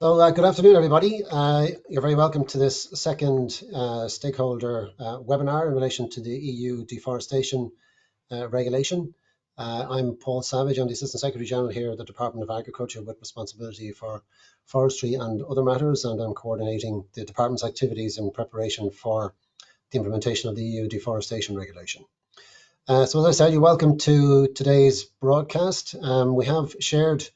Good afternoon, everybody. You're very welcome to this second stakeholder webinar in relation to the EU Deforestation Regulation. I'm Paul Savage. I'm the Assistant Secretary General here at the Department of Agriculture with responsibility for forestry and other matters, and I'm coordinating the department's activities in preparation for the implementation of the EU Deforestation Regulation. So as I said, you're welcome to today's broadcast. We have shared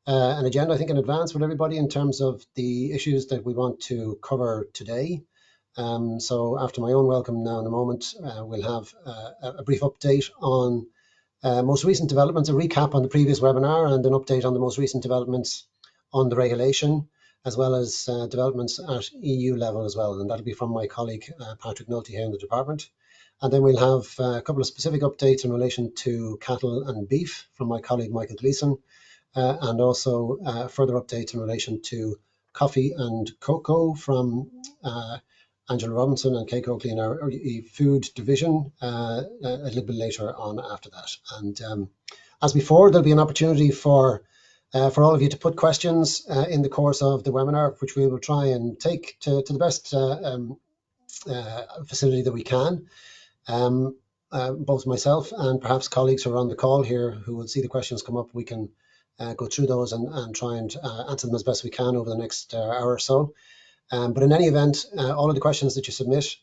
an agenda, I think, in advance with everybody in terms of the issues that we want to cover today. So after my own welcome now in a moment, we'll have a brief update on most recent developments, a recap on the previous webinar, and an update on the most recent developments on the regulation, as well as developments at EU level as well. And that'll be from my colleague, Patrick Nulty here in the department. And then we'll have a couple of specific updates in relation to cattle and beef from my colleague, Michael Gleeson. And also further updates in relation to coffee and cocoa from Angela Robinson and Kate Oakley in our food division a little bit later on after that. And as before, there'll be an opportunity for all of you to put questions in the course of the webinar, which we will try and take to the best facility that we can. Both myself and perhaps colleagues who are on the call here who will see the questions come up, we can go through those and try and answer them as best we can over the next hour or so. But in any event, all of the questions that you submit,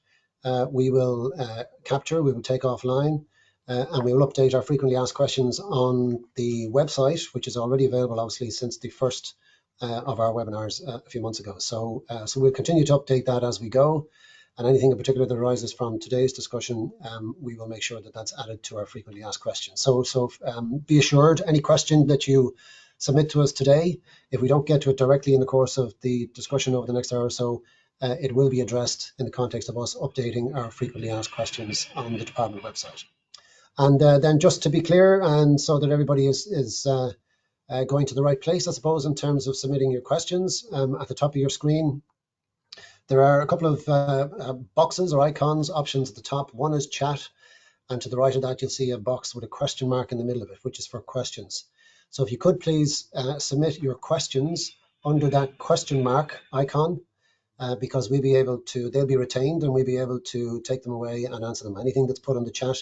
we will capture, we will take offline, and we will update our frequently asked questions on the website, which is already available, obviously, since the first of our webinars a few months ago. So we'll continue to update that as we go. And anything in particular that arises from today's discussion, we will make sure that that's added to our frequently asked questions. So be assured, any question that you submit to us today, if we don't get to it directly in the course of the discussion over the next hour or so, it will be addressed in the context of us updating our frequently asked questions on the department website. And then just to be clear, and so that everybody is going to the right place, I suppose, in terms of submitting your questions, at the top of your screen, there are a couple of boxes or icons, options at the top. One is chat, and to the right of that, you'll see a box with a question mark in the middle of it, which is for questions. So if you could please submit your questions under that question mark icon, because they'll be retained and we'll be able to take them away and answer them. Anything that's put on the chat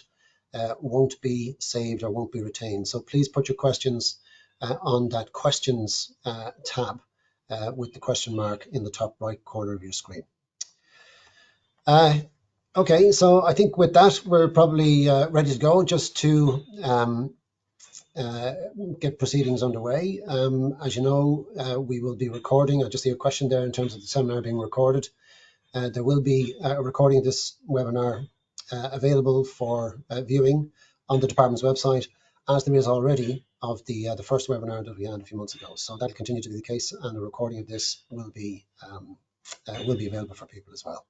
won't be saved or won't be retained. So please put your questions on that questions tab. With the question mark in the top right corner of your screen. Okay, so I think with that, we're probably ready to go just to get proceedings underway. As you know, we will be recording. I just see a question there in terms of the seminar being recorded. There will be a recording of this webinar available for viewing on the department's website, as there is already of the first webinar that we had a few months ago. So that'll continue to be the case, and a recording of this will be available for people as well.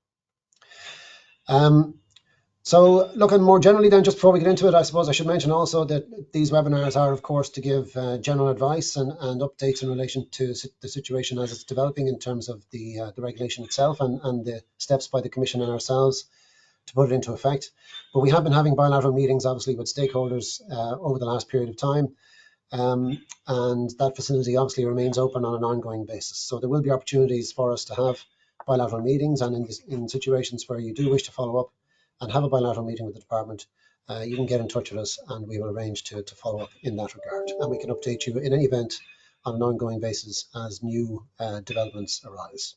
So looking more generally then, just before we get into it, I suppose I should mention also that these webinars are, of course, to give general advice and updates in relation to the situation as it's developing in terms of the regulation itself and the steps by the Commission and ourselves to put it into effect. But we have been having bilateral meetings, obviously, with stakeholders over the last period of time. And that facility obviously remains open on an ongoing basis. So there will be opportunities for us to have bilateral meetings, and in situations where you do wish to follow up and have a bilateral meeting with the department, you can get in touch with us and we will arrange to follow up in that regard. And we can update you in any event on an ongoing basis as new developments arise.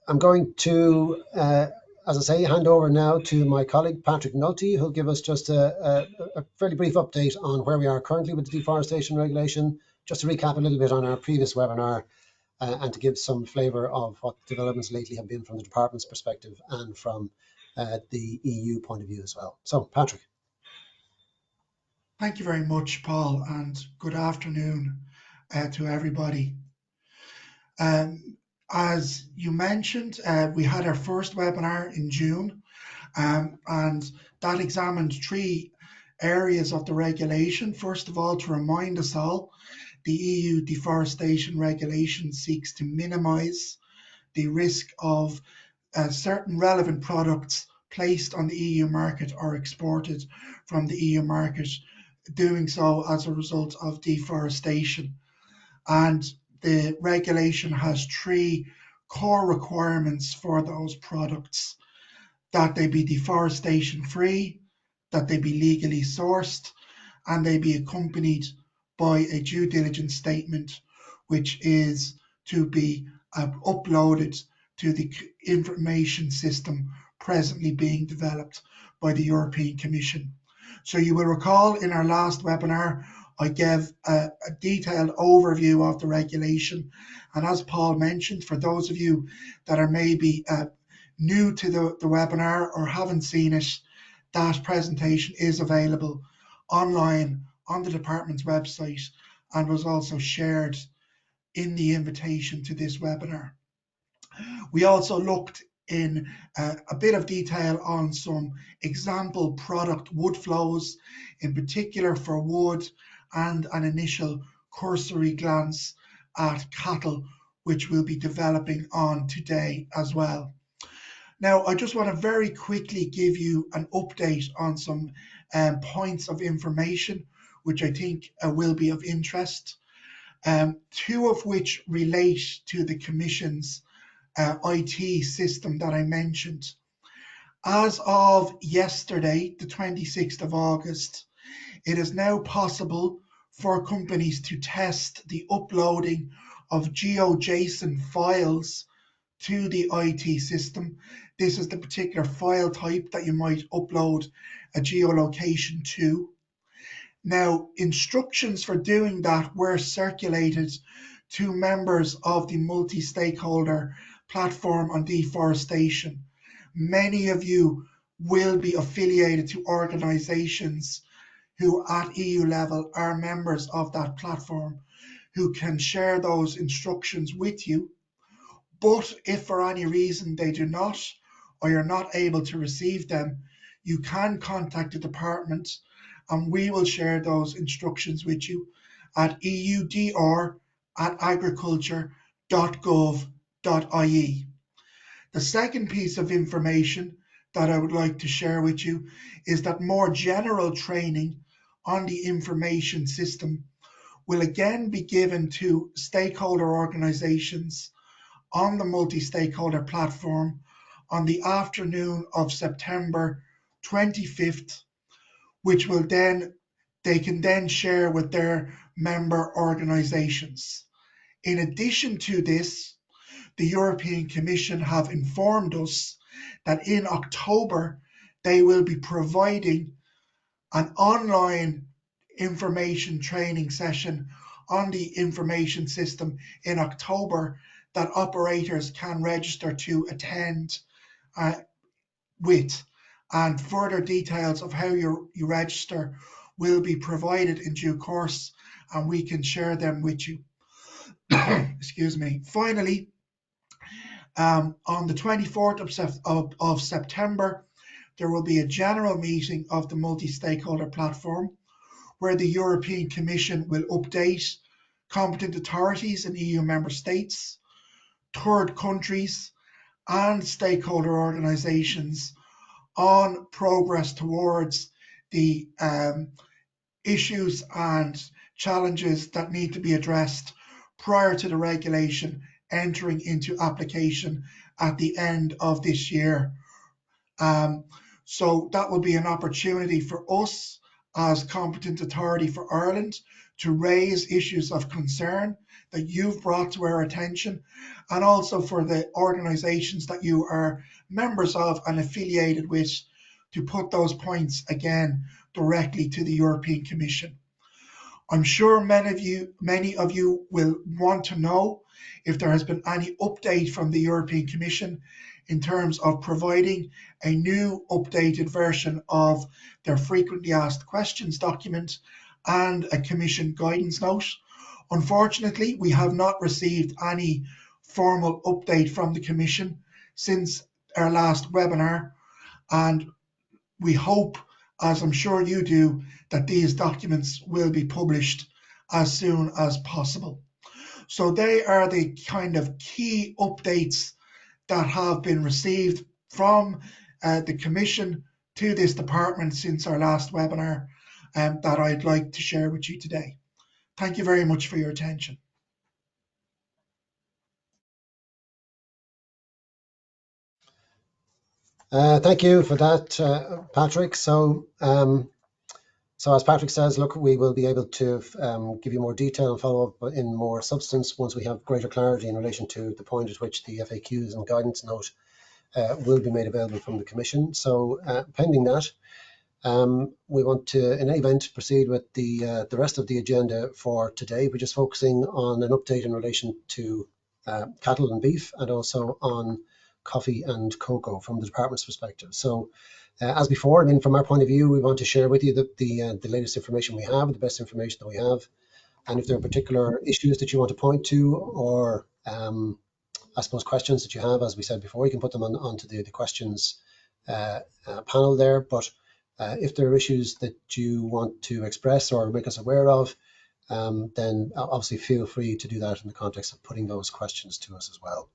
I'm going to, as I say, hand over now to my colleague, Patrick Nulty, who'll give us just a fairly brief update on where we are currently with the deforestation regulation, just to recap a little bit on our previous webinar and to give some flavour of what developments lately have been from the department's perspective and from the EU point of view as well. So, Patrick. Thank you very much, Paul, and good afternoon to everybody. As you mentioned, we had our first webinar in June, and that examined 3 areas of the regulation. First of all, to remind us all, the EU Deforestation Regulation seeks to minimise the risk of certain relevant products placed on the EU market or exported from the EU market, doing so as a result of deforestation. And the regulation has three core requirements for those products: that they be deforestation free, that they be legally sourced, and they be accompanied by a due diligence statement, which is to be uploaded to the information system presently being developed by the European Commission. So you will recall in our last webinar, I gave a detailed overview of the regulation. And as Paul mentioned, for those of you that are maybe new to the webinar or haven't seen it, that presentation is available online on the department's website and was also shared in the invitation to this webinar. We also looked in a bit of detail on some example product wood flows, in particular for wood, and an initial cursory glance at cattle, which we'll be developing on today as well. Now, I just want to very quickly give you an update on some points of information which I think will be of interest, two of which relate to the Commission's IT system that I mentioned. As of yesterday, the 26th of August, it is now possible for companies to test the uploading of GeoJSON files to the IT system. This is the particular file type that you might upload a geolocation to. Now, instructions for doing that were circulated to members of the multi-stakeholder platform on deforestation. Many of you will be affiliated to organizations who at EU level are members of that platform, who can share those instructions with you. But if for any reason they do not, or you're not able to receive them, you can contact the department and we will share those instructions with you at eudr@agriculture.gov.ie. The second piece of information that I would like to share with you is that more general training on the information system will again be given to stakeholder organizations on the multi-stakeholder platform on the afternoon of September 25th, which will then they can then share with their member organizations. In addition to this, the European Commission have informed us that in October they will be providing an online information training session on the information system in October that operators can register to attend with, and further details of how you register will be provided in due course and we can share them with you. Excuse me. Finally, on the 24th of September, there will be a general meeting of the multi-stakeholder platform where the European Commission will update competent authorities in EU member states, third countries, and stakeholder organizations on progress towards the issues and challenges that need to be addressed prior to the regulation entering into application at the end of this year. So that will be an opportunity for us as competent authority for Ireland to raise issues of concern that you've brought to our attention, and also for the organizations that you are members of and affiliated with to put those points again directly to the European Commission. I'm sure many of you will want to know if there has been any update from the European Commission in terms of providing a new updated version of their frequently asked questions document and a Commission guidance note. Unfortunately, we have not received any formal update from the Commission since our last webinar, and we hope, as I'm sure you do, that these documents will be published as soon as possible. So they are the kind of key updates that have been received from the Commission to this department since our last webinar that I'd like to share with you today. Thank you very much for your attention. Thank you for that, Patrick. So as Patrick says, look, we will be able to give you more detail and follow up in more substance once we have greater clarity in relation to the point at which the FAQs and guidance note will be made available from the Commission. So pending that, we want to, in any event, proceed with the rest of the agenda for today. We're just focusing on an update in relation to cattle and beef, and also on coffee and cocoa from the department's perspective. So, as before, I mean, from our point of view, we want to share with you the latest information we have, the best information that we have, and if there are particular issues that you want to point to, or I suppose questions that you have, as we said before, you can put them onto the questions panel there. But if there are issues that you want to express or make us aware of, then obviously feel free to do that in the context of putting those questions to us as well.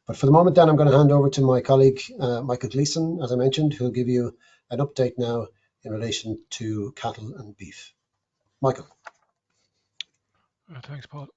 But for the moment, then, I'm going to hand over to my colleague, Michael Gleeson, as I mentioned, who'll give you an update now in relation to cattle and beef. Michael. Thanks, Paul.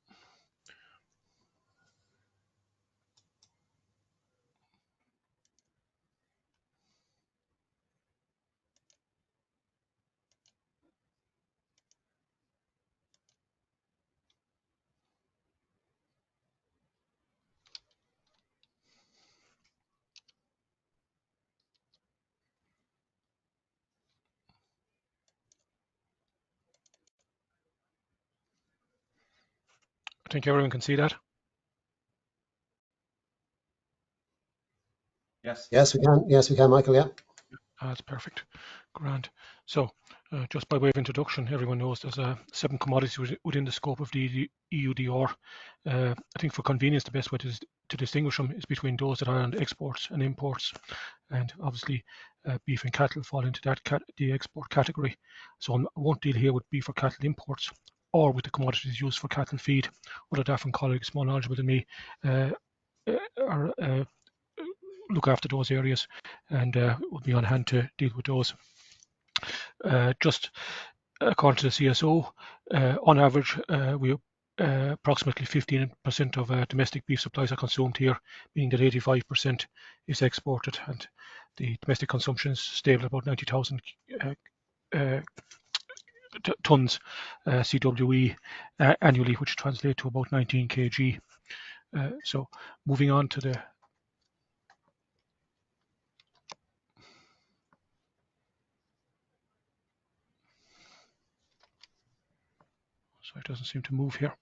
I think everyone can see that. Yes. Yes, we can. Yes, we can, Michael. Yeah. That's perfect. Grand. So, just by way of introduction, everyone knows there's 7 commodities within the scope of the EU DR. I think for convenience, the best way to distinguish them is between those that are on exports and imports. And obviously, beef and cattle fall into the export category. So I won't deal here with beef or cattle imports or with the commodities used for cattle feed. Other different colleagues more knowledgeable than me are look after those areas, and will be on hand to deal with those. Just according to the CSO, on average, we approximately 15% of domestic beef supplies are consumed here, meaning that 85% is exported, and the domestic consumption is stable at about 90,000 tons CWE annually, which translates to about 19 kg. So moving on to the so it doesn't seem to move here.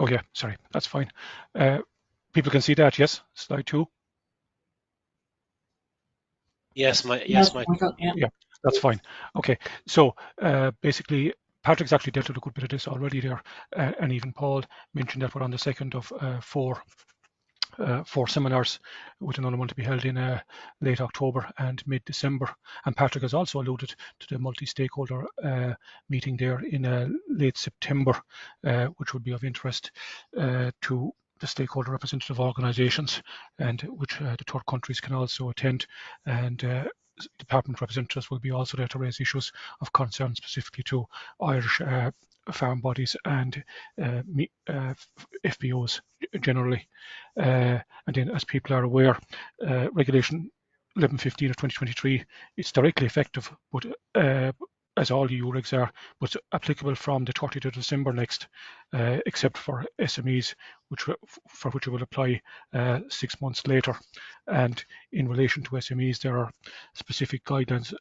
Oh yeah, sorry, that's fine. People can see that, yes? Slide 2. Yes, Yes, Michael. Yeah, that's fine. Okay, so basically, Patrick's actually dealt with a good bit of this already there, and even Paul mentioned that we're on the second of 4 seminars, with another one to be held in late October and mid-December. And Patrick has also alluded to the multi-stakeholder meeting there in late September, which would be of interest to the stakeholder representative organisations, and which the third countries can also attend. And department representatives will be also there to raise issues of concern specifically to Irish farm bodies and FBOs generally. And then, as people are aware, Regulation 1115 of 2023 is directly effective, but as all EU regs are, but applicable from the 30th of December next, except for SMEs, for which it will apply 6 months later. And in relation to SMEs, there are specific guidelines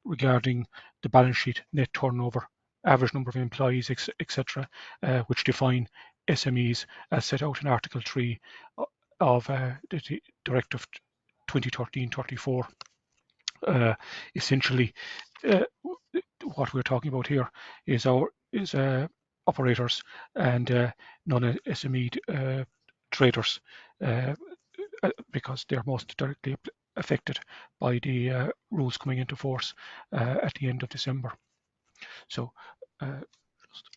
regarding the balance sheet, net turnover, average number of employees, etc., which define SMEs as set out in Article 3 of the Directive 2013-34. Essentially, what we're talking about here is operators and non-SME traders, because they're most directly affected by the rules coming into force at the end of December. So just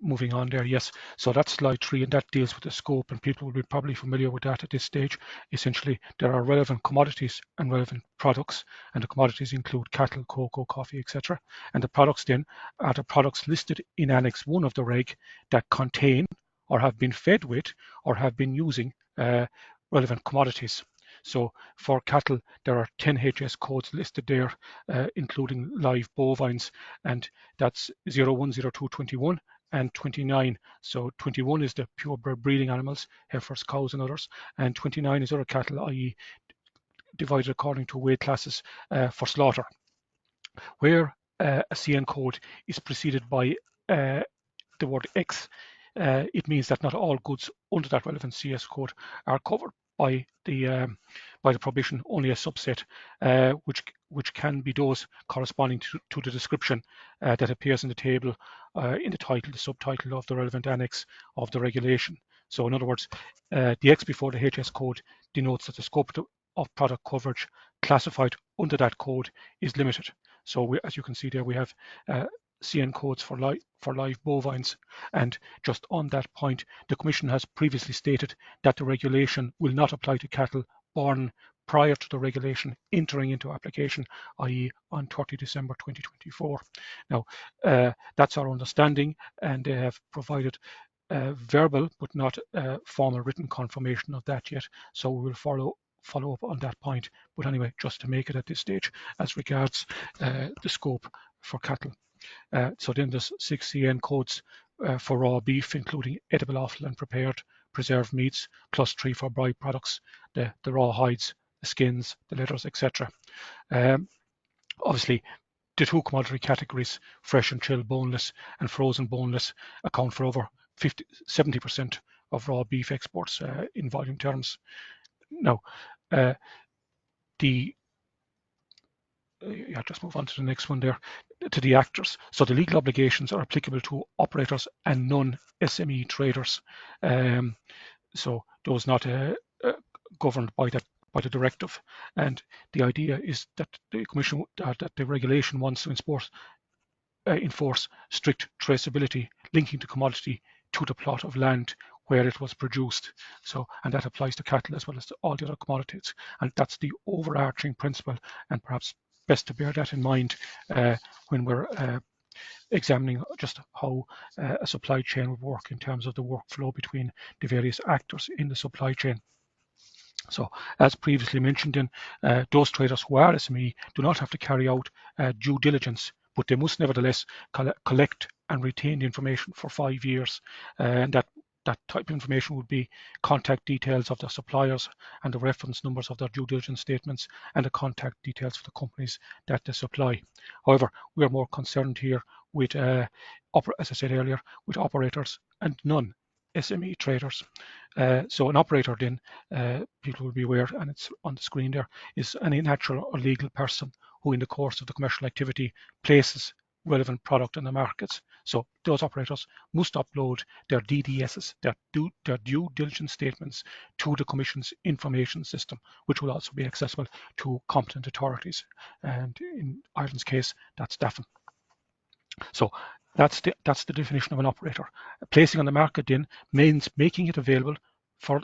moving on there, yes. So that's slide 3, and that deals with the scope, and people will be probably familiar with that at this stage. Essentially, there are relevant commodities and relevant products, and the commodities include cattle, cocoa, coffee, etc. And the products then are the products listed in Annex 1 of the reg that contain or have been fed with or have been using relevant commodities. So for cattle, there are 10 HS codes listed there, including live bovines, and that's 01, 02, 21 and 29. So 21 is the purebred breeding animals, heifers, cows and others, and 29 is other cattle, i.e. divided according to weight classes for slaughter. Where a CN code is preceded by the word X, it means that not all goods under that relevant CS code are covered by the prohibition, only a subset, which can be those corresponding to the description that appears in the table, in the title, the subtitle of the relevant annex of the regulation. So in other words, the X before the HS code denotes that the scope of product coverage classified under that code is limited. So as you can see there, we have CN codes for live bovines. And just on that point, the Commission has previously stated that the regulation will not apply to cattle born prior to the regulation entering into application, i.e. on 30 December 2024. Now, that's our understanding, and they have provided verbal but not formal written confirmation of that yet. So we will follow up on that point. But anyway, just to make it at this stage as regards the scope for cattle. So then there's 6 CN codes for raw beef, including edible offal and prepared preserved meats, plus 3 for byproducts, the raw hides, the skins, the leathers, etc. Obviously, the 2 commodity categories, fresh and chilled boneless and frozen boneless, account for over 70% of raw beef exports in volume terms. Now, just move on to the next one there, to the actors. So the legal obligations are applicable to operators and non-SME traders. So those not governed by the directive. And the idea is that the Commission, that the regulation wants to enforce strict traceability linking the commodity to the plot of land where it was produced. So, and that applies to cattle as well as to all the other commodities. And that's the overarching principle, and perhaps best to bear that in mind when we're examining just how a supply chain would work in terms of the workflow between the various actors in the supply chain. So, as previously mentioned, those traders who are SME do not have to carry out due diligence, but they must nevertheless collect and retain the information for 5 years, and that type of information would be contact details of their suppliers and the reference numbers of their due diligence statements and the contact details for the companies that they supply. However, we are more concerned here with, as I said earlier, with operators and non-SME traders. So an operator then, people will be aware, and it's on the screen there, is any natural or legal person who in the course of the commercial activity places relevant product in the markets. So those operators must upload their DDSs, their due diligence statements, to the Commission's information system, which will also be accessible to competent authorities. And in Ireland's case, that's DAFN. So that's the definition of an operator. Placing on the market then means making it available for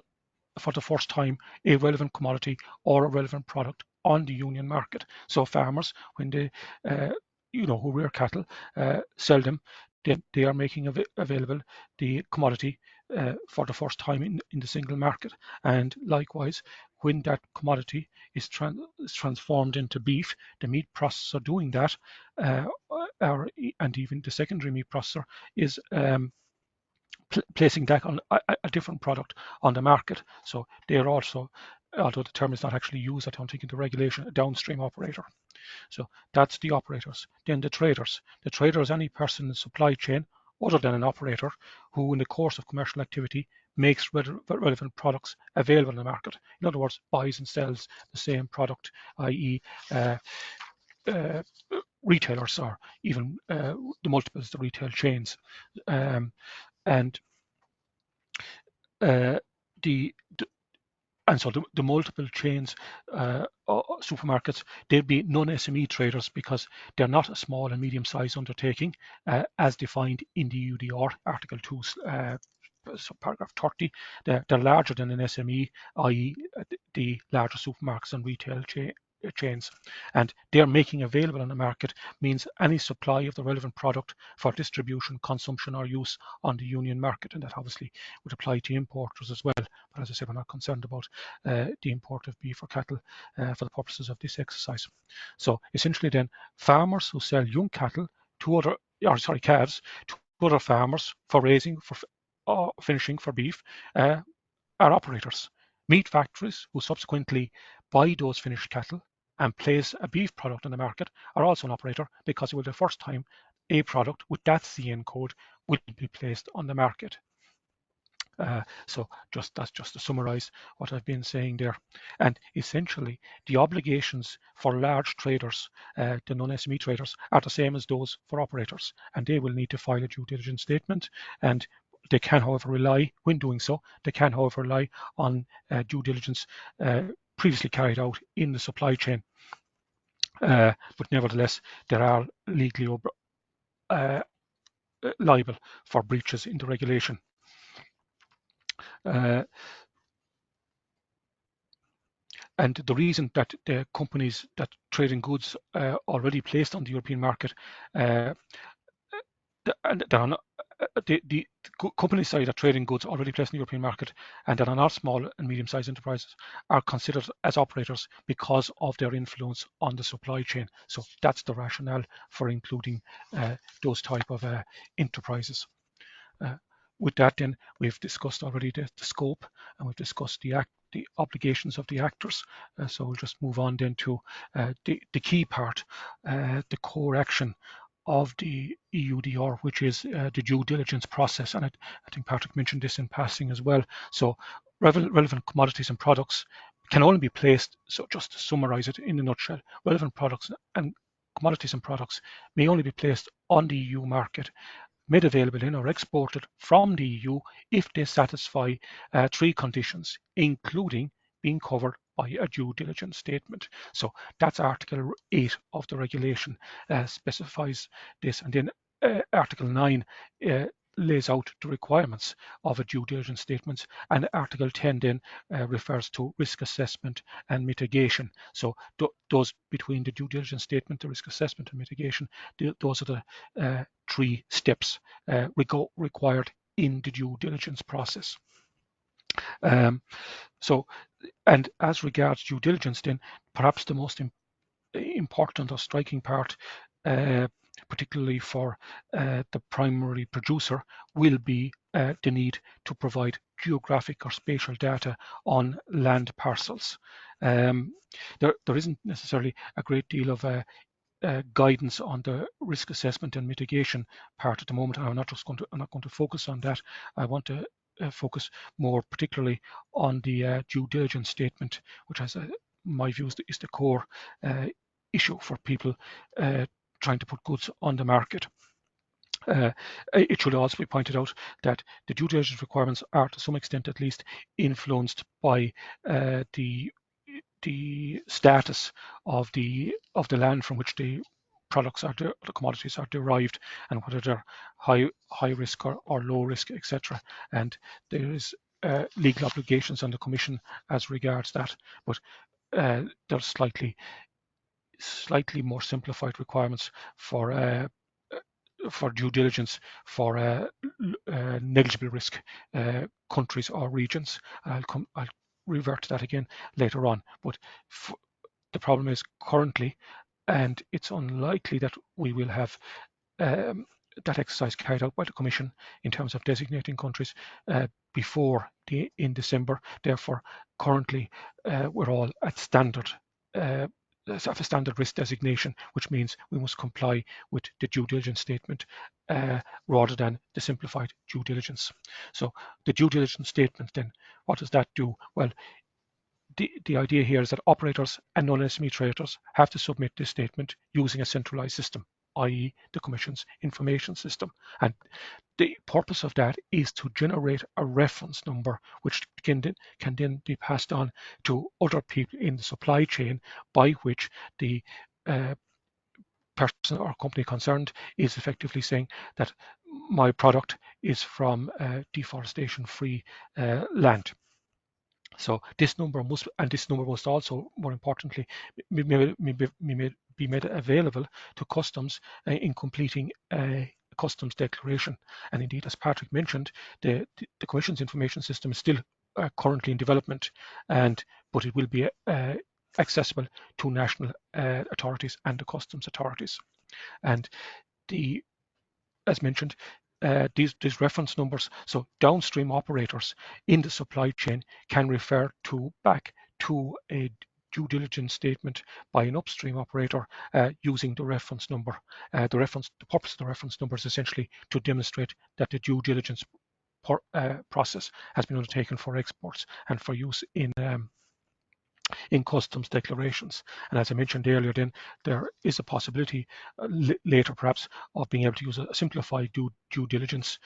the first time a relevant commodity or a relevant product on the union market. So farmers, when they who rear cattle, sell them, they are making available the commodity for the first time in the single market. And likewise, when that commodity is transformed into beef, the meat processor doing that, and even the secondary meat processor is placing that on a different product on the market. So they are also, although the term is not actually used, I don't think in the regulation, a downstream operator. So that's the operators. Then the traders. The trader is any person in the supply chain other than an operator who in the course of commercial activity makes relevant products available in the market. In other words, buys and sells the same product, i.e. Retailers, or even the multiples, the retail chains. And so the multiple chains, supermarkets, they'd be non-SME traders because they're not a small and medium-sized undertaking as defined in the EUDR Article 2, so paragraph 30. They're larger than an SME, i.e. the larger supermarkets and retail chains, and they're making available on the market means any supply of the relevant product for distribution, consumption or use on the union market, and that obviously would apply to importers as well. But as I said, we're not concerned about the import of beef or cattle for the purposes of this exercise. So essentially then, farmers who sell young cattle to other, calves to other farmers for raising, or finishing for beef, are operators. Meat factories who subsequently buy those finished cattle and place a beef product on the market are also an operator, because it will be the first time a product with that CN code will be placed on the market. So that's just to summarize what I've been saying there. And essentially, the obligations for large traders, the non-SME traders, are the same as those for operators, and they will need to file a due diligence statement. And they can, however, rely, when doing so, they can, however, rely on due diligence previously carried out in the supply chain. But nevertheless, there are legally liable for breaches in the regulation. And the reason that the companies that trade in goods already placed on the European market, the companies, sorry, that trade in goods already placed in the European market and that are not small and medium-sized enterprises are considered as operators because of their influence on the supply chain. So that's the rationale for including those type of enterprises. With that, then, we've discussed already the scope, and we've discussed the obligations of the actors. So we'll just move on then to the key part, the core action of the EUDR, which is the due diligence process. And I think Patrick mentioned this in passing as well. So relevant commodities and products can only be placed, so just to summarize it in a nutshell, relevant products and commodities and products may only be placed on the EU market, made available in or exported from the EU if they satisfy 3 conditions, including being covered by a due diligence statement. So that's Article 8 of the regulation specifies this, and then Article 9 lays out the requirements of a due diligence statement, and Article 10 then refers to risk assessment and mitigation. So those between the due diligence statement, the risk assessment and mitigation, those are the 3 steps required in the due diligence process. So, and as regards due diligence, then perhaps the most important or striking part, particularly for the primary producer, will be the need to provide geographic or spatial data on land parcels. There isn't necessarily a great deal of guidance on the risk assessment and mitigation part at the moment. I'm not going to focus on that. I want to focus more particularly on the due diligence statement, which has my view is the core issue for people trying to put goods on the market. It should also be pointed out that the due diligence requirements are, to some extent at least, influenced by the status of the land from which the products are the commodities are derived, and whether they're high risk or low risk, etc. And there is legal obligations on the Commission as regards that, but there's slightly more simplified requirements for due diligence for negligible risk countries or regions. I'll revert to that again later on. But the problem is currently, and it's unlikely that we will have that exercise carried out by the Commission in terms of designating countries before in December. Therefore, currently we're all at standard have a standard risk designation, which means we must comply with the due diligence statement rather than the simplified due diligence. So the due diligence statement, then, what does that do? Well, the idea here is that operators and non-SME traders have to submit this statement using a centralized system i.e. the Commission's information system. And the purpose of that is to generate a reference number which can then be passed on to other people in the supply chain, by which the person or company concerned is effectively saying that my product is from deforestation-free land. So this number must also, more importantly, be made available to customs in completing a customs declaration. And indeed, as Patrick mentioned, the Commission's information system is still currently in development, but it will be accessible to national authorities and the customs authorities. And as mentioned, these reference numbers, so downstream operators in the supply chain can refer back to a due diligence statement by an upstream operator using the reference number. The purpose of the reference number is essentially to demonstrate that the due diligence process has been undertaken for exports and for use in customs declarations. And as I mentioned earlier, then there is a possibility later perhaps of being able to use a simplified due diligence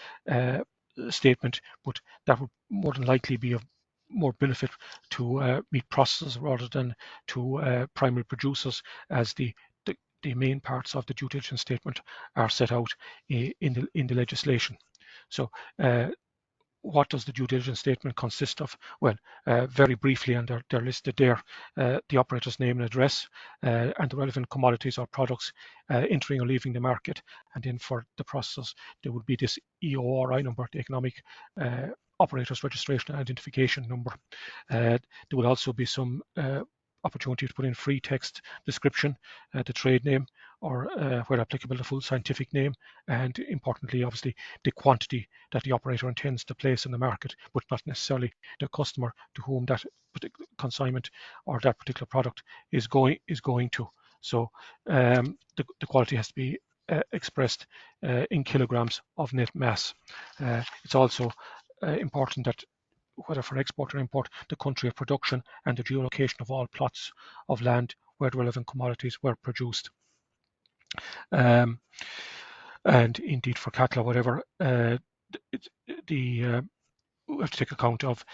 statement, but that would more than likely be of more benefit to meat processors rather than to primary producers, as the main parts of the due diligence statement are set out in the legislation. So what does the due diligence statement consist of? Well, very briefly, and they're listed there, the operator's name and address, and the relevant commodities or products entering or leaving the market. And then for the processors, there would be this EORI number, the Economic Operators Registration and Identification number. There will also be some opportunity to put in free text description, the trade name, or where applicable, the full scientific name, and importantly, obviously, the quantity that the operator intends to place in the market, but not necessarily the customer to whom that particular consignment or that particular product is going to. So the quality has to be expressed in kilograms of net mass. It's also important that, whether for export or import, the country of production and the geolocation of all plots of land where the relevant commodities were produced. And indeed for cattle or whatever, we have to take account of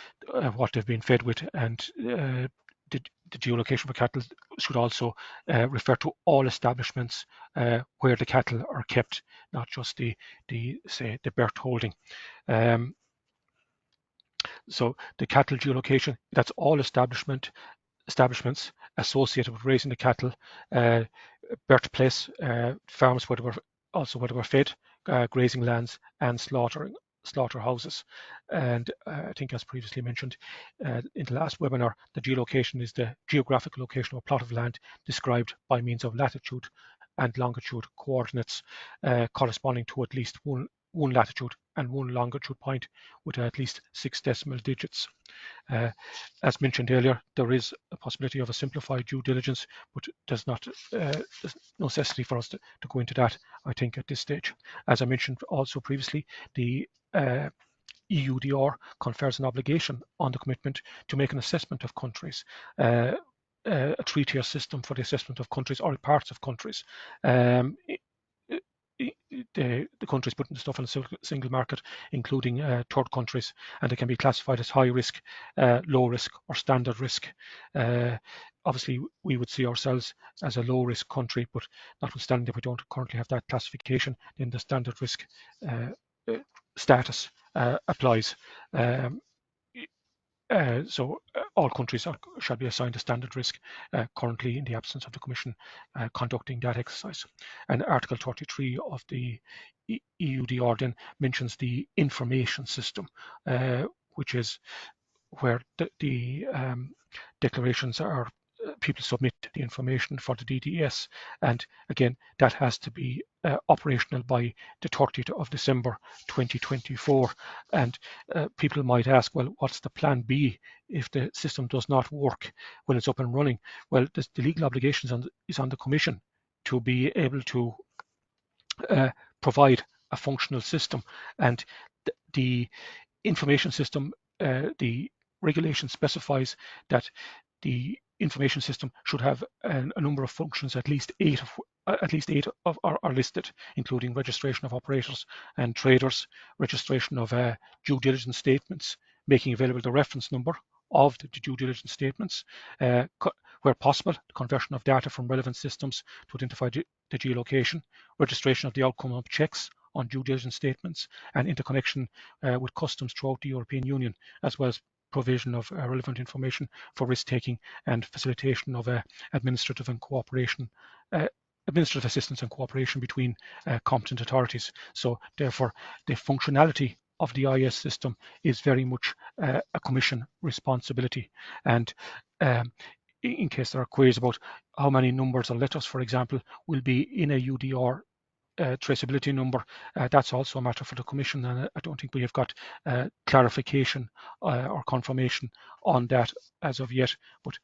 what they've been fed with, and the geolocation for cattle should also refer to all establishments where the cattle are kept, not just the birth holding. So the cattle geolocation, that's all establishments associated with raising the cattle, birthplace, farms where they were fed, grazing lands, and slaughterhouses. And I think, as previously mentioned in the last webinar, the geolocation is the geographical location of a plot of land described by means of latitude and longitude coordinates corresponding to at least one latitude and one longitude point with at least 6 decimal digits. As mentioned earlier, there is a possibility of a simplified due diligence, but there's no necessity for us to go into that, I think, at this stage. As I mentioned also previously, the EUDR confers an obligation on the commitment to make an assessment of countries, a 3-tier system for the assessment of countries or parts of countries. The countries putting the stuff on a single market, including third countries, and they can be classified as high risk, low risk, or standard risk. Obviously, we would see ourselves as a low risk country, but notwithstanding that we don't currently have that classification, then the standard risk status applies. So all countries shall be assigned a standard risk, currently in the absence of the Commission conducting that exercise. And Article 33 of the EUDR then mentions the information system, which is where the declarations are, people submit the information for the DDS, and again that has to be operational by the 30th of December 2024. And people might ask, well, what's the plan B if the system does not work when it's up and running? Well, the legal obligation is on the Commission to be able to provide a functional system, and the information system, the regulation specifies that the information system should have a number of functions, at least 8 at least 8 are listed, including registration of operators and traders, registration of due diligence statements, making available the reference number of the due diligence statements, where possible, the conversion of data from relevant systems to identify the geolocation, registration of the outcome of checks on due diligence statements, and interconnection with customs throughout the European Union, as well as provision of relevant information for risk-taking and facilitation of administrative assistance and cooperation between competent authorities. So therefore, the functionality of the IS system is very much a Commission responsibility. And in case there are queries about how many numbers or letters, for example, will be in a UDR traceability number, that's also a matter for the Commission, and I don't think we have got clarification or confirmation on that as of yet. But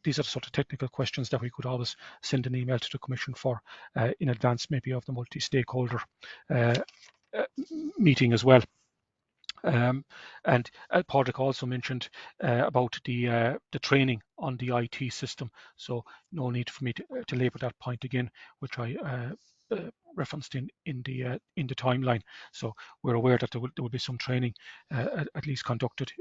these are the sort of technical questions that we could always send an email to the Commission for in advance, maybe of the multi-stakeholder meeting as well. And Padraig also mentioned about the training on the IT system, so no need for me to labour that point again, which I referenced in the timeline. So we're aware that there will be some training at least conducted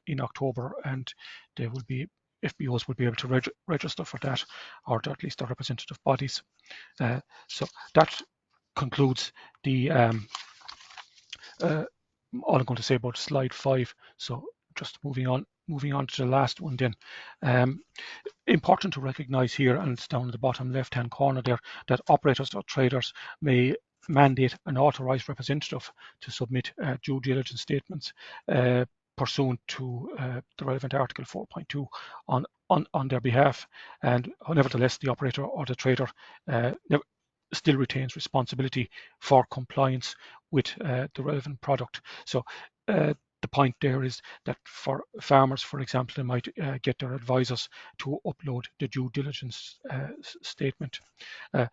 in October, and there will be FBOs will be able to register for that, or at least their representative bodies. So that concludes the all I'm going to say about slide 5. So just moving on to the last one then. Important to recognise here, and it's down at the bottom left-hand corner there, that operators or traders may mandate an authorised representative to submit due diligence statements pursuant to the relevant Article 4.2 on their behalf, and nevertheless the operator or the trader still retains responsibility for compliance with the relevant product. So the point there is that for farmers, for example, they might get their advisors to upload the due diligence statement. At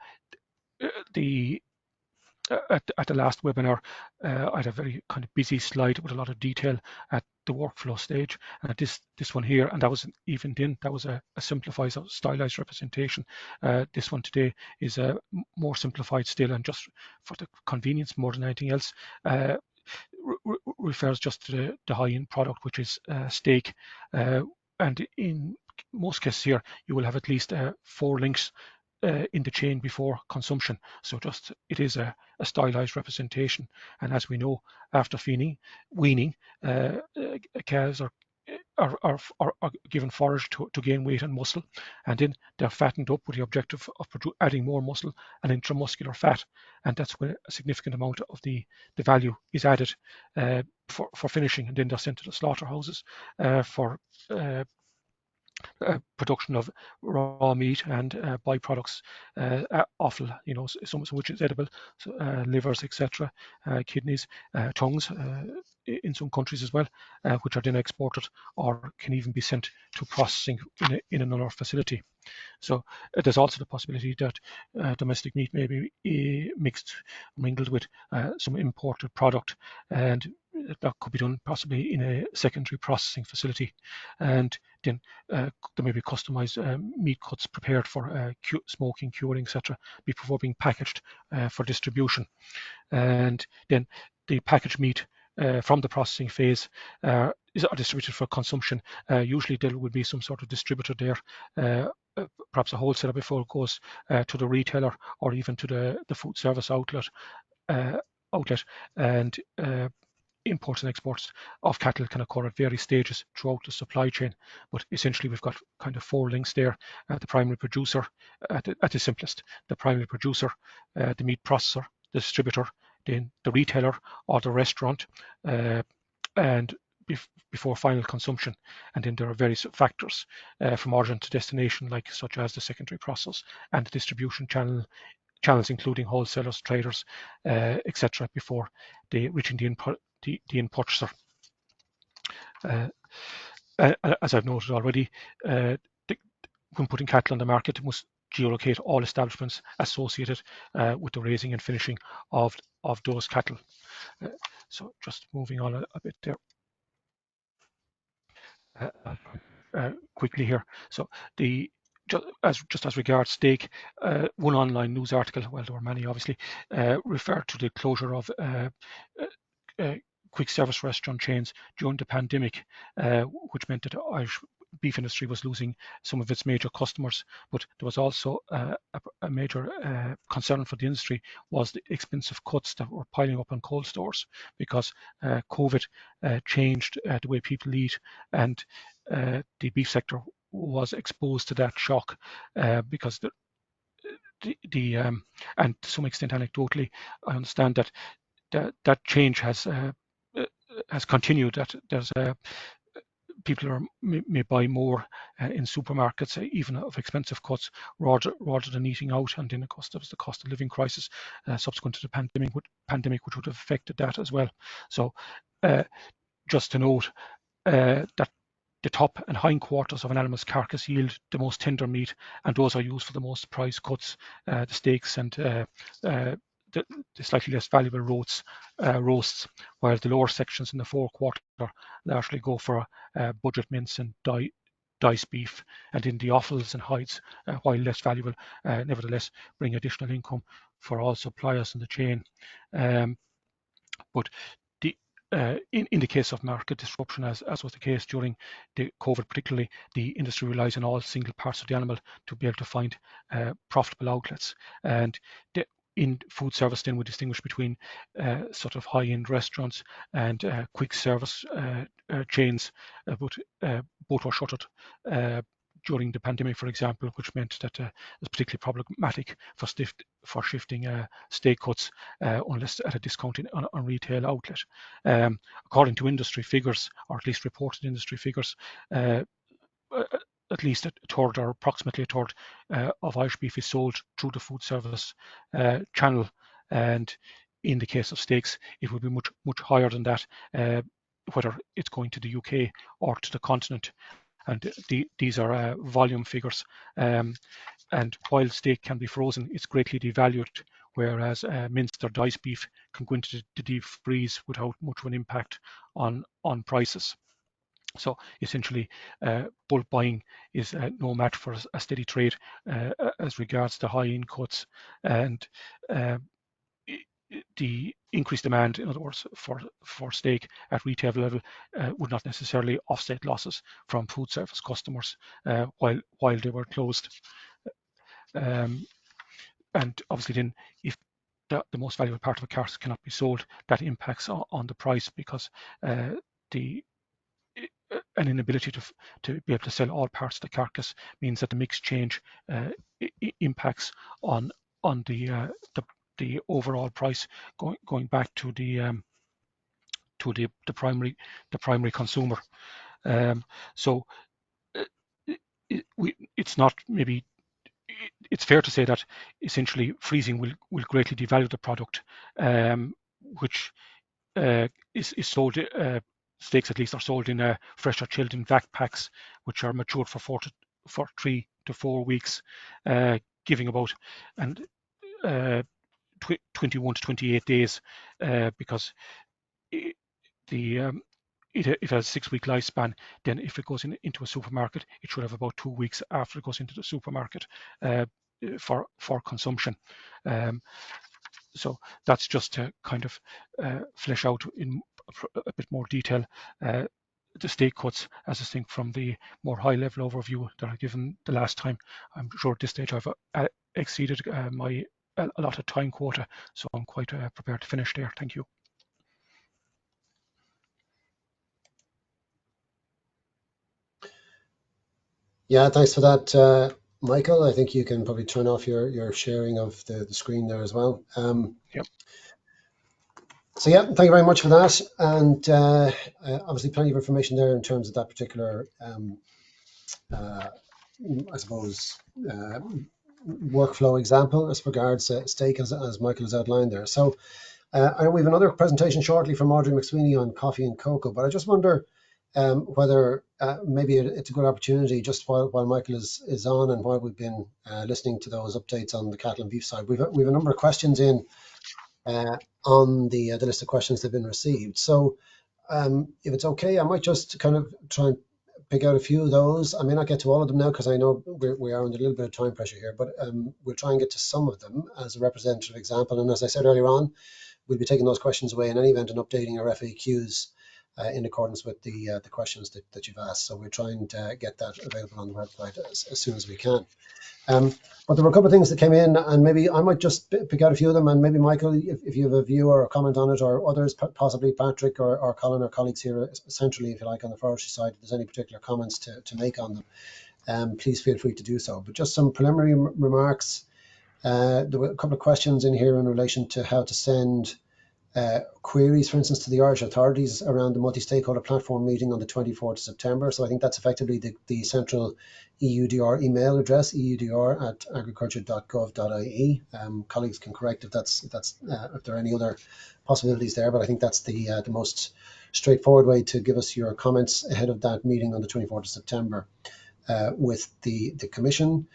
the last webinar, I had a very kind of busy slide with a lot of detail at the workflow stage, and at this one here, and that was even then, that was a simplified, stylized representation. This one today is more simplified still, and just for the convenience more than anything else, refers just to the high-end product, which is steak. And in most cases here, you will have at least 4 links in the chain before consumption. So just it is a stylized representation. And as we know, after weaning, calves are given forage to gain weight and muscle, and then they're fattened up with the objective of adding more muscle and intramuscular fat, and that's where a significant amount of the value is added for finishing, and then they're sent to the slaughterhouses for production of raw meat and byproducts, offal, some of which is edible, so, livers, etc., kidneys, tongues, in some countries as well, which are then exported or can even be sent to processing in another facility. So there's also the possibility that domestic meat may be mingled with some imported product, and that could be done possibly in a secondary processing facility. And then there may be customized meat cuts prepared for smoking, curing, etc., before being packaged for distribution. And then the packaged meat from the processing phase are distributed for consumption. Usually there will be some sort of distributor there, perhaps a wholesaler, before it goes to the retailer or even to the food service outlet, and imports and exports of cattle can occur at various stages throughout the supply chain. But essentially we've got kind of 4 links there. The primary producer, at the simplest, the primary producer, the meat processor, the distributor, then the retailer or the restaurant, and before final consumption. And then there are various factors from origin to destination, such as the secondary process and the distribution channels, including wholesalers, traders, etc., before they reaching the end purchaser. As I've noted already, when putting cattle on the market, it must geolocate all establishments associated with the raising and finishing of those cattle. So just moving on a bit there. Quickly here. So the just as regards steak, one online news article, well, there were many obviously, referred to the closure of quick service restaurant chains during the pandemic, which meant that the Irish beef industry was losing some of its major customers. But there was also a major concern for the industry was the expensive cuts that were piling up on cold stores, because COVID changed the way people eat, and the beef sector was exposed to that shock, because and to some extent anecdotally, I understand that that change has continued. That there's people may buy more in supermarkets, even of expensive cuts, rather than eating out. And then, of course, there was the cost of living crisis subsequent to the pandemic, which would have affected that as well. So, just to note that the top and hindquarters of an animal's carcass yield the most tender meat, and those are used for the most prized cuts, the steaks and the slightly less valuable roasts, while the lower sections in the forequarter largely go for budget mince and diced beef, and in the offals and hides, while less valuable, nevertheless bring additional income for all suppliers in the chain. But the in the case of market disruption, as was the case during the COVID particularly, the industry relies on all single parts of the animal to be able to find profitable outlets. And in food service, then we distinguish between sort of high-end restaurants and quick service chains, but both were shuttered during the pandemic, for example, which meant that it was particularly problematic for shifting steak cuts unless at a discount on retail outlet. According to industry figures, or at least reported industry figures, at least a third, or approximately a third, of Irish beef is sold through the food service channel, and in the case of steaks, it would be much higher than that, whether it's going to the UK or to the continent. And these are volume figures. And while steak can be frozen, it's greatly devalued, whereas minced or diced beef can go into the deep freeze without much of an impact on prices. So essentially, bulk buying is no match for a steady trade as regards the high-end cuts, and the increased demand, in other words, for steak at retail level would not necessarily offset losses from food service customers while they were closed. And obviously then, if the most valuable part of a carcass cannot be sold, that impacts on the price, because an inability to be able to sell all parts of the carcass means that the mix change impacts on the overall price, going back to the primary consumer. So it's not maybe. It's fair to say that essentially freezing will greatly devalue the product, which is sold. Steaks at least are sold in fresh or chilled in vac packs, which are matured for 3 to 4 weeks, giving about 21 to 28 days, because it has a 6-week lifespan. Then if it goes into a supermarket, it should have about 2 weeks after it goes into the supermarket for consumption. So that's just to kind of flesh out in a bit more detail the steak cuts as distinct from the more high-level overview that I've given the last time. I'm sure at this stage I've exceeded my allotted time quota, so I'm quite prepared to finish there. Thank you. Yeah, thanks for that, Michael. I think you can probably turn off your sharing of the screen there as well. Yep. So yeah, thank you very much for that. And obviously plenty of information there in terms of that particular, I suppose, workflow example as regards steak, as Michael has outlined there. So I know we have another presentation shortly from Audrey McSweeney on coffee and cocoa, but I just wonder whether maybe it's a good opportunity, just while Michael is on and while we've been listening to those updates on the cattle and beef side. We've a number of questions in on the list of questions that have been received. So if it's okay, I might just kind of try and pick out a few of those. I may not get to all of them now because I know we are under a little bit of time pressure here, but we'll try and get to some of them as a representative example. And as I said earlier on, we'll be taking those questions away in any event and updating our FAQs in accordance with the questions that you've asked. So we're trying to get that available on the website as soon as we can. But there were a couple of things that came in, and maybe I might just pick out a few of them, and maybe Michael, if you have a view or a comment on it, or others, possibly Patrick or Colin or colleagues here centrally, if you like, on the forestry side, if there's any particular comments to make on them, please feel free to do so. But just some preliminary remarks. There were a couple of questions in here in relation to how to send queries, for instance, to the Irish authorities around the multi-stakeholder platform meeting on the 24th of September. So I think that's effectively the central EUDR email address, eudr@agriculture.gov.ie. Colleagues can correct if there are any other possibilities there, but I think that's the most straightforward way to give us your comments ahead of that meeting on the 24th of September with the Commission.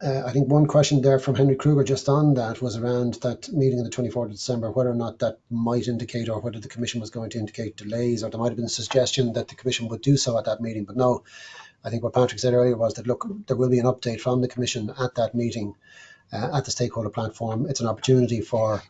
I think one question there from Henry Kruger just on that was around that meeting on the 24th of December, whether or not that might indicate, or whether the Commission was going to indicate delays, or there might have been a suggestion that the Commission would do so at that meeting. But no, I think what Patrick said earlier was that, look, there will be an update from the Commission at that meeting at the stakeholder platform. It's an opportunity for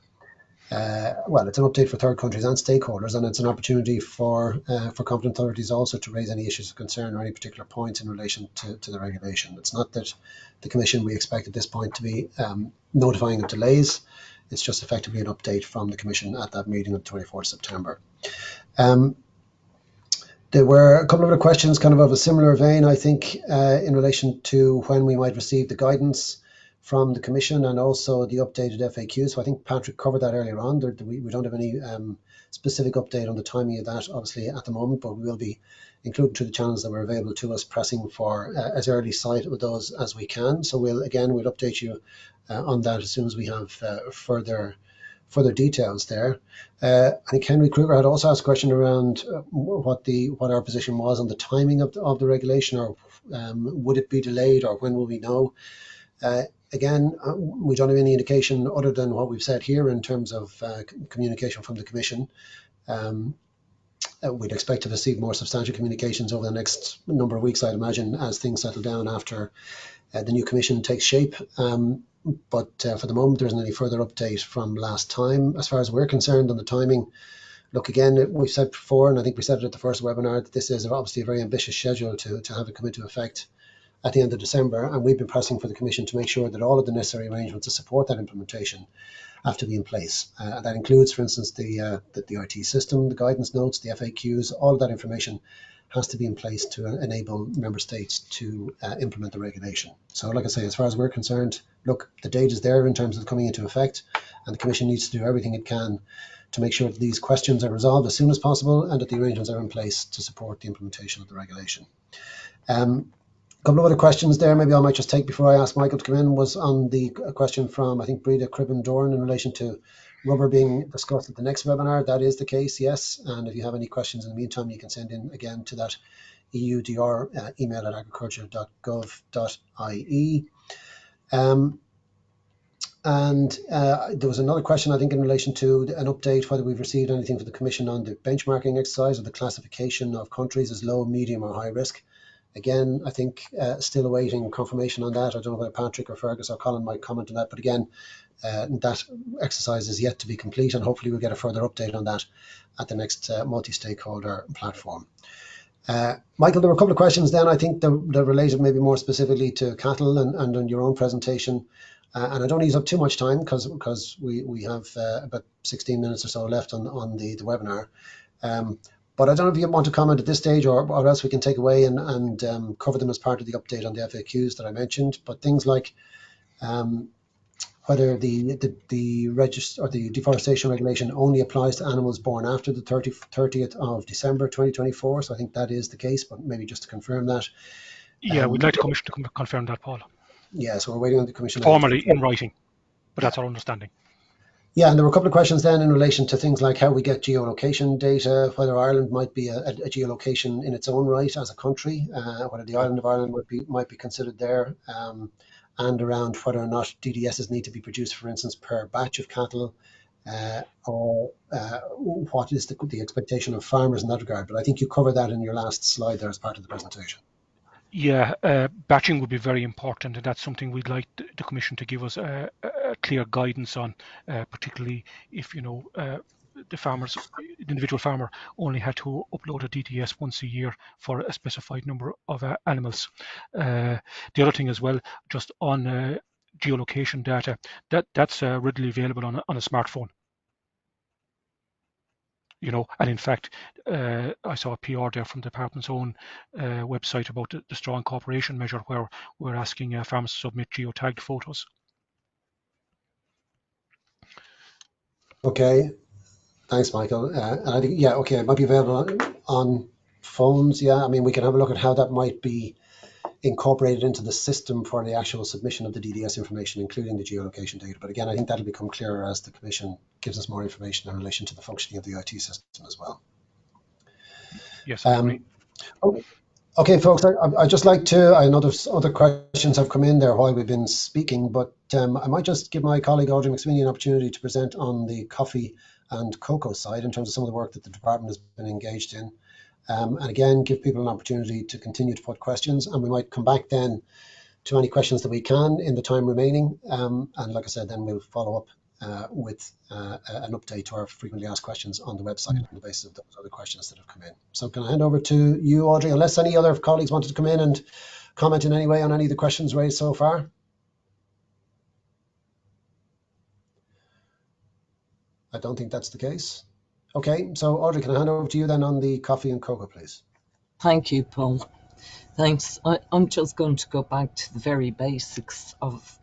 it's an update for third countries and stakeholders, and it's an opportunity for competent authorities also to raise any issues of concern or any particular points in relation to the regulation. It's not that the Commission, we expect at this point, to be notifying of delays. It's just effectively an update from the Commission at that meeting on the 24th of September. There were a couple of other questions kind of a similar vein, I think, in relation to when we might receive the guidance from the Commission and also the updated FAQ. So I think Patrick covered that earlier on. We don't have any specific update on the timing of that, obviously, at the moment, but we will be including through the channels that were available to us, pressing for as early sight of those as we can. So we'll update you on that as soon as we have further details there. I think Henry Kruger had also asked a question around what our position was on the timing of the regulation, or would it be delayed, or when will we know? Again, we don't have any indication other than what we've said here in terms of communication from the Commission. We'd expect to receive more substantial communications over the next number of weeks, I'd imagine, as things settle down after the new Commission takes shape. But for the moment, there isn't any further update from last time. As far as we're concerned on the timing, look, again, we've said before, and I think we said it at the first webinar, that this is obviously a very ambitious schedule to have it come into effect at the end of December, and we've been pressing for the Commission to make sure that all of the necessary arrangements to support that implementation have to be in place. That includes, for instance, the IT system, the guidance notes, the FAQs. All of that information has to be in place to enable member states to implement the regulation. So like I say, as far as we're concerned, look, the date is there in terms of coming into effect, and the Commission needs to do everything it can to make sure that these questions are resolved as soon as possible and that the arrangements are in place to support the implementation of the regulation. A couple of other questions there, maybe I might just take before I ask Michael to come in, was on the question from, I think, Breda Cribben-Doran in relation to rubber being discussed at the next webinar. That is the case, yes. And if you have any questions in the meantime, you can send in again to that EUDR email at agriculture.gov.ie. There was another question, I think, in relation to an update, whether we've received anything from the Commission on the benchmarking exercise or the classification of countries as low, medium or high risk. Again, I think still awaiting confirmation on that. I don't know whether Patrick or Fergus or Colin might comment on that, but again, that exercise is yet to be complete, and hopefully we'll get a further update on that at the next multi-stakeholder platform. Michael, there were a couple of questions then, I think, that related maybe more specifically to cattle and on your own presentation. And I don't use up too much time because we have about 16 minutes or so left on the webinar. But I don't know if you want to comment at this stage, or else we can take away and cover them as part of the update on the FAQs that I mentioned. But things like whether the register or the deforestation regulation only applies to animals born after the 30th of December 2024. So I think that is the case, but maybe just to confirm that. Yeah, we'd like the Commission to confirm that, Paul. Yeah, so we're waiting on the Commission. Formally in writing, but that's our understanding. Yeah, and there were a couple of questions then in relation to things like how we get geolocation data, whether Ireland might be a geolocation in its own right as a country, whether the island of Ireland might be considered there, and around whether or not DDSs need to be produced, for instance, per batch of cattle, or what is the expectation of farmers in that regard. But I think you covered that in your last slide there as part of the presentation. Yeah, batching would be very important, and that's something we'd like the Commission to give us a clear guidance on, particularly if the individual farmer only had to upload a DDS once a year for a specified number of animals. The other thing as well, just on geolocation data, that's readily available on a smartphone. And in fact, I saw a PR there from the department's own website about the strong cooperation measure where we're asking farmers to submit geotagged photos. Okay, thanks, Michael. And I think, yeah, okay, it might be available on phones. Yeah, I mean, we can have a look at how that might be incorporated into the system for the actual submission of the DDS information, including the geolocation data. But again, I think that'll become clearer as the Commission gives us more information in relation to the functioning of the IT system as well. Yes, I agree. Okay, folks, I'd just like to, I know there's other questions have come in there while we've been speaking, but I might just give my colleague Audrey McSweeney an opportunity to present on the coffee and cocoa side in terms of some of the work that the department has been engaged in. And again, give people an opportunity to continue to put questions, and we might come back then to any questions that we can in the time remaining. And like I said, then we'll follow up with an update to our frequently asked questions on the website on the basis of those other questions that have come in. So can I hand over to you, Audrey, unless any other colleagues wanted to come in and comment in any way on any of the questions raised so far? I don't think that's the case. Okay, so Audrey, can I hand over to you then on the coffee and cocoa, please? Thank you, Paul. Thanks. I'm just going to go back to the very basics of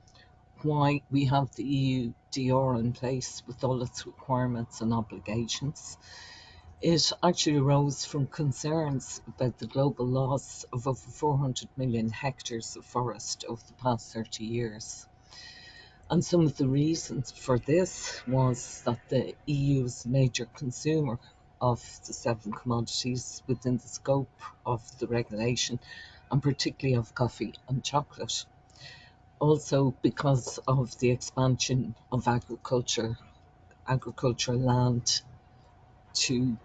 why we have the EU DR in place with all its requirements and obligations. It actually arose from concerns about the global loss of over 400 million hectares of forest over the past 30 years. And some of the reasons for this was that the EU is a major consumer of the 7 commodities within the scope of the regulation, and particularly of coffee and chocolate. Also, because of the expansion of agricultural land to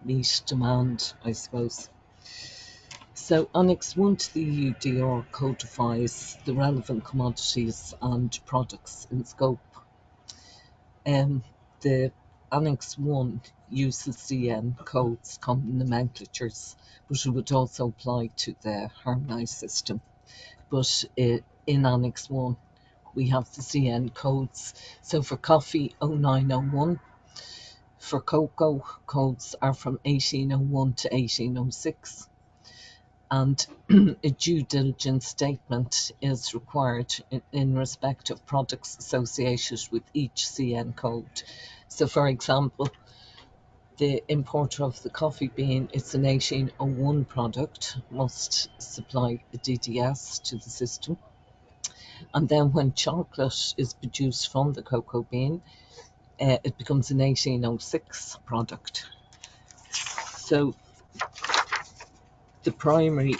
meet demand, I suppose. So Annex 1 to the EUDR codifies the relevant commodities and products in scope. The Annex 1 uses CN codes, common nomenclatures, but it would also apply to the harmonised system. But in Annex 1, we have the CN codes. So for coffee, 0901. For cocoa, codes are from 1801 to 1806. And a due diligence statement is required in respect of products associated with each CN code. So, for example, the importer of the coffee bean, it's an 1801 product, must supply a DDS to the system. And then when chocolate is produced from the cocoa bean, it becomes an 1806 product. So the primary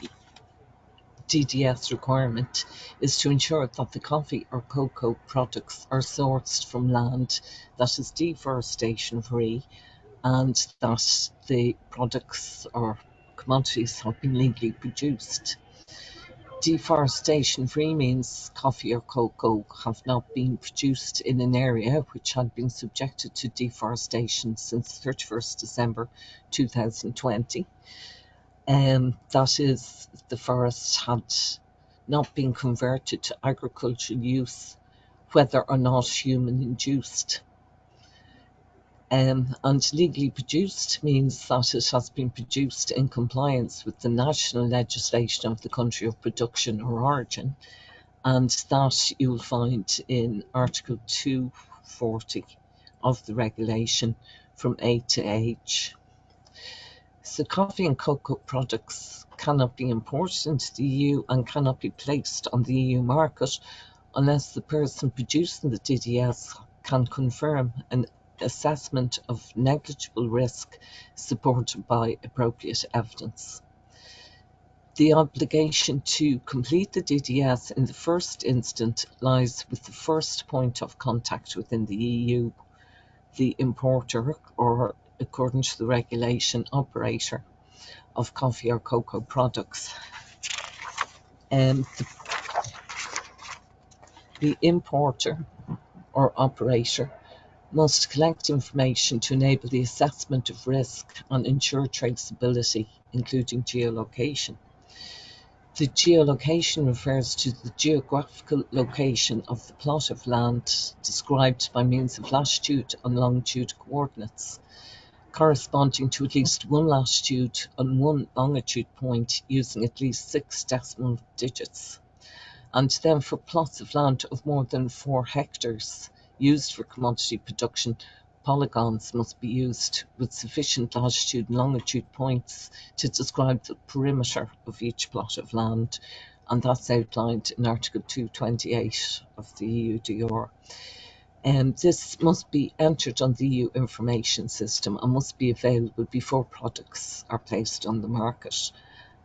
DDS requirement is to ensure that the coffee or cocoa products are sourced from land that is deforestation free and that the products or commodities have been legally produced. Deforestation free means coffee or cocoa have not been produced in an area which had been subjected to deforestation since 31st December 2020. That is, the forest had not been converted to agricultural use, whether or not human induced. And legally produced means that it has been produced in compliance with the national legislation of the country of production or origin, and that you'll find in Article 240 of the regulation from A to H. So coffee and cocoa products cannot be imported into the EU and cannot be placed on the EU market unless the person producing the DDS can confirm an assessment of negligible risk supported by appropriate evidence. The obligation to complete the DDS in the first instance lies with the first point of contact within the EU, the importer, or according to the regulation, operator of coffee or cocoa products. The importer or operator must collect information to enable the assessment of risk and ensure traceability, including geolocation. The geolocation refers to the geographical location of the plot of land described by means of latitude and longitude coordinates, corresponding to at least one latitude and one longitude point using at least 6 decimal digits. And then for plots of land of more than 4 hectares used for commodity production, polygons must be used with sufficient latitude and longitude points to describe the perimeter of each plot of land, and that's outlined in Article 228 of the EU DR. This must be entered on the EU information system and must be available before products are placed on the market.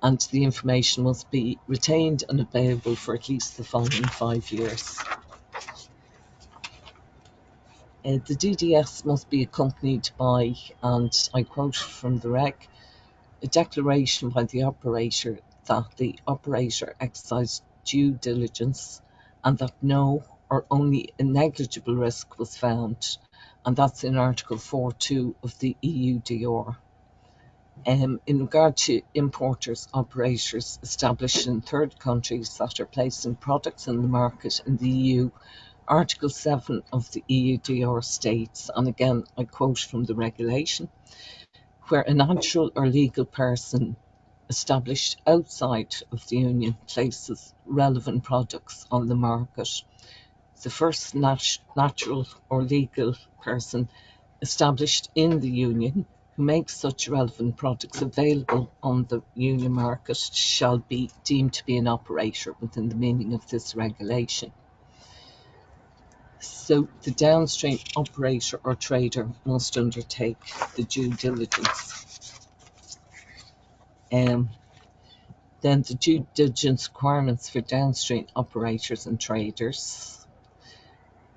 And the information must be retained and available for at least the following 5 years. The DDS must be accompanied by, and I quote from the reg, a declaration by the operator that the operator exercised due diligence and that no or only a negligible risk was found, and that's in Article 4.2 of the EU DR. In regard to importers, operators established in third countries that are placing products in the market in the EU, Article 7 of the EU DR states, and again I quote from the regulation, where a natural or legal person established outside of the Union places relevant products on the market, the first natural or legal person established in the Union who makes such relevant products available on the Union market shall be deemed to be an operator within the meaning of this regulation. So the downstream operator or trader must undertake the due diligence. Then the due diligence requirements for downstream operators and traders,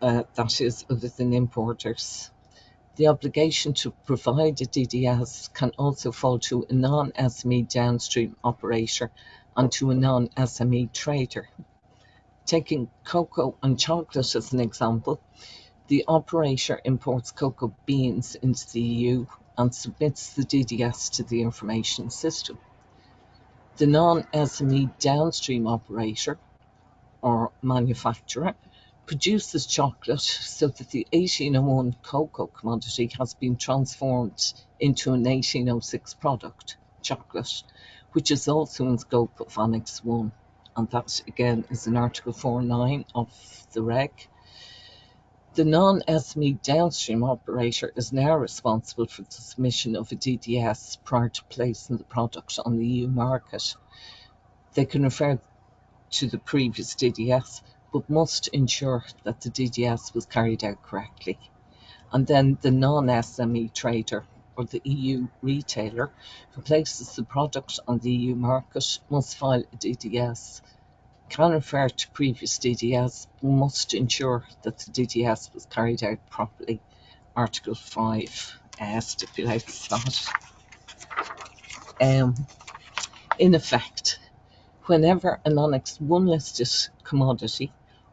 that is, other than importers. The obligation to provide a DDS can also fall to a non-SME downstream operator and to a non-SME trader. Taking cocoa and chocolate as an example, the operator imports cocoa beans into the EU and submits the DDS to the information system. The non-SME downstream operator or manufacturer produces chocolate so that the 1801 cocoa commodity has been transformed into an 1806 product, chocolate, which is also in scope of Annex 1, and that again is in Article 4.9 of the reg. The non-SME downstream operator is now responsible for the submission of a DDS prior to placing the product on the EU market. They can refer to the previous DDS, but must ensure that the DDS was carried out correctly. And then the non-SME trader or the EU retailer who places the product on the EU market must file a DDS, can refer to previous DDS, but must ensure that the DDS was carried out properly. Article 5 stipulates that. In effect, whenever an Annex 1 listed commodity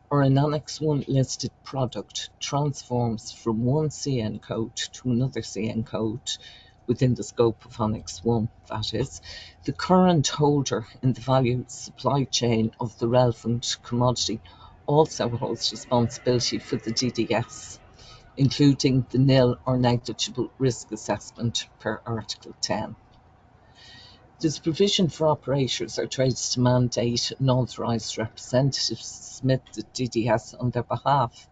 or an Annex 1 listed product transforms from one CN code to another CN code within the scope of Annex 1, that is, the current holder in the value supply chain of the relevant commodity also holds responsibility for the DDS, including the nil or negligible risk assessment per Article 10. There's provision for operators or traders to mandate an authorised representative to submit the DDS on their behalf.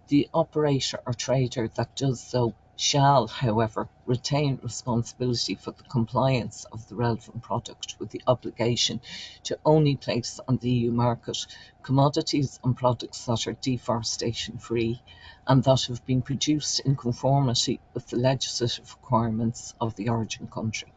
The operator or trader that does so shall, however, retain responsibility for the compliance of the relevant product with the obligation to only place on the EU market commodities and products that are deforestation free and that have been produced in conformity with the legislative requirements of the origin country.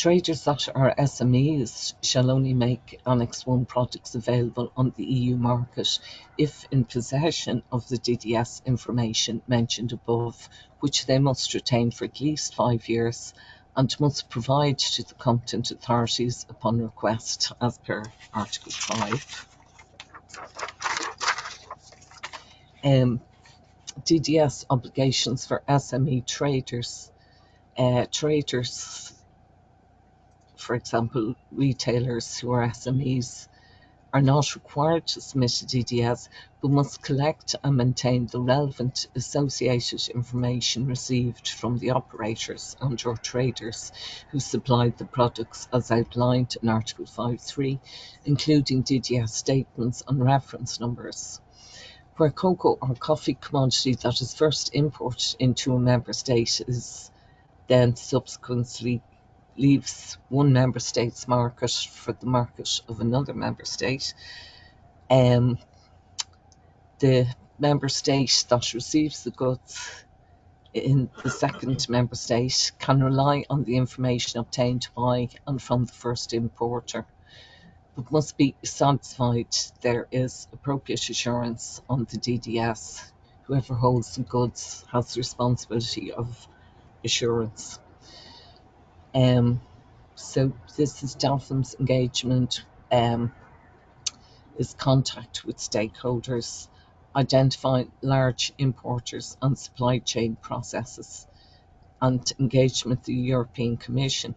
Traders that are SMEs shall only make Annex 1 products available on the EU market if in possession of the DDS information mentioned above, which they must retain for at least 5 years and must provide to the competent authorities upon request as per Article 5. DDS obligations for SME traders. Traders, for example, retailers who are SMEs, are not required to submit a DDS, but must collect and maintain the relevant associated information received from the operators and/or traders who supplied the products as outlined in Article 5.3, including DDS statements and reference numbers. Where cocoa or coffee commodity that is first imported into a member state is then subsequently leaves one member state's market for the market of another member state, the member state that receives the goods in the second member state can rely on the information obtained by and from the first importer, but must be satisfied there is appropriate assurance on the DDS. Whoever holds the goods has the responsibility of assurance. So this is DAFM's engagement, is contact with stakeholders, identify large importers and supply chain processes, and engagement with the European Commission.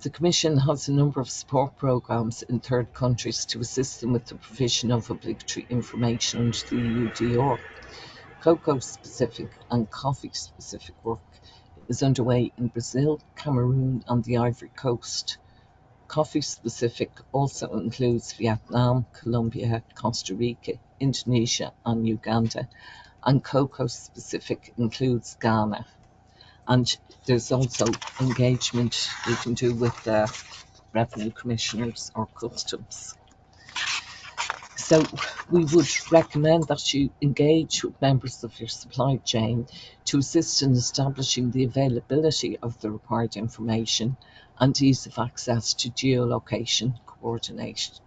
The Commission has a number of support programmes in third countries to assist them with the provision of obligatory information under the EU DR. Cocoa-specific and coffee-specific work is underway in Brazil, Cameroon and the Ivory Coast. Coffee-specific also includes Vietnam, Colombia, Costa Rica, Indonesia and Uganda, and cocoa-specific includes Ghana. And there's also engagement you can do with revenue commissioners or customs. So we would recommend that you engage with members of your supply chain to assist in establishing the availability of the required information and ease of access to geolocation coordinates.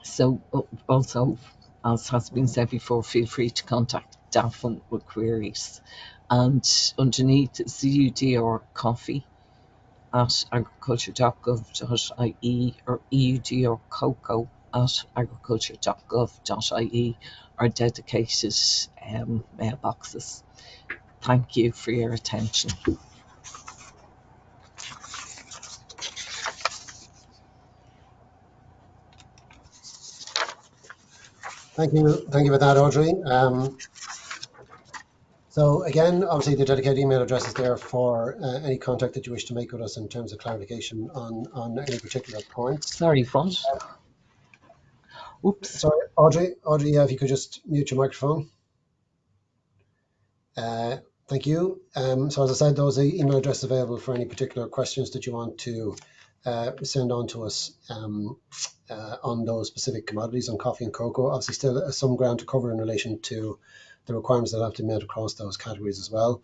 So also, as has been said before, feel free to contact DAFM with queries. And underneath is EUDR coffee at agriculture.gov.ie or EUDR cocoa at agriculture.gov.ie are dedicated mailboxes. Thank you for your attention. Thank you for that, Audrey. So again, obviously the dedicated email address is there for any contact that you wish to make with us in terms of clarification on any particular points. Sorry, what? Oops. Sorry, Audrey, if you could just mute your microphone. Thank you. So as I said, those are email addresses available for any particular questions that you want to send on to us on those specific commodities on coffee and cocoa. Obviously still some ground to cover in relation to the requirements that have to be met across those categories as well.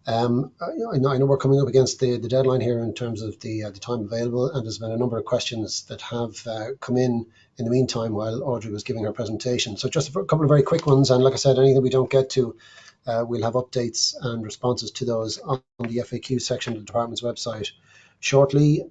I know we're coming up against the deadline here in terms of the time available, and there's been a number of questions that have come in the meantime while Audrey was giving her presentation. So just a couple of very quick ones, and like I said, anything we don't get to, we'll have updates and responses to those on the FAQ section of the department's website shortly.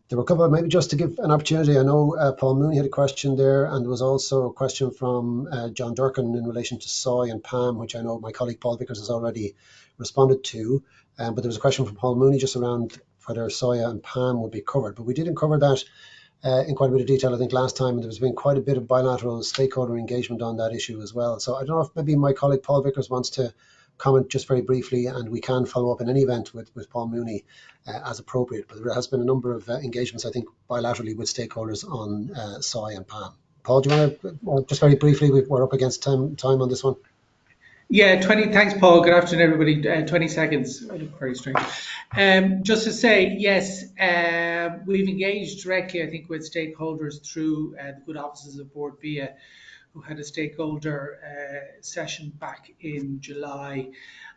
There were a couple of, maybe just to give an opportunity, I know Paul Mooney had a question there, and there was also a question from John Durkin in relation to soy and palm, which I know my colleague Paul Vickers has already responded to. But there was a question from Paul Mooney just around whether soya and palm would be covered. But we didn't cover that in quite a bit of detail, I think, last time, and there's been quite a bit of bilateral stakeholder engagement on that issue as well. So I don't know if maybe my colleague Paul Vickers wants to comment just very briefly, and we can follow up in any event with Paul Mooney as appropriate. But there has been a number of engagements, I think, bilaterally with stakeholders on soy and palm. Paul, do you want to just very briefly, we're up against time on this one? Yeah, thanks, Paul. Good afternoon, everybody. 20 seconds. I look very strange. Just to say, yes, we've engaged directly, I think, with stakeholders through the good offices of Board BIA, who had a stakeholder session back in July,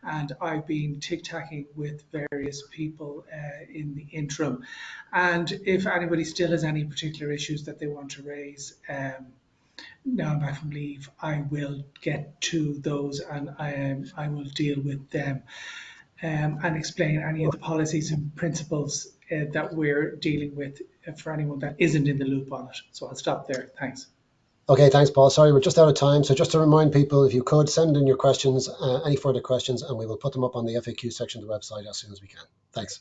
and I've been tic-tacking with various people in the interim. And if anybody still has any particular issues that they want to raise, now I'm back from leave, I will get to those and I will deal with them and explain any of the policies and principles that we're dealing with for anyone that isn't in the loop on it. So I'll stop there. Thanks. Okay, thanks, Paul. Sorry, we're just out of time. So just to remind people, if you could send in your questions, any further questions, and we will put them up on the FAQ section of the website as soon as we can. Thanks.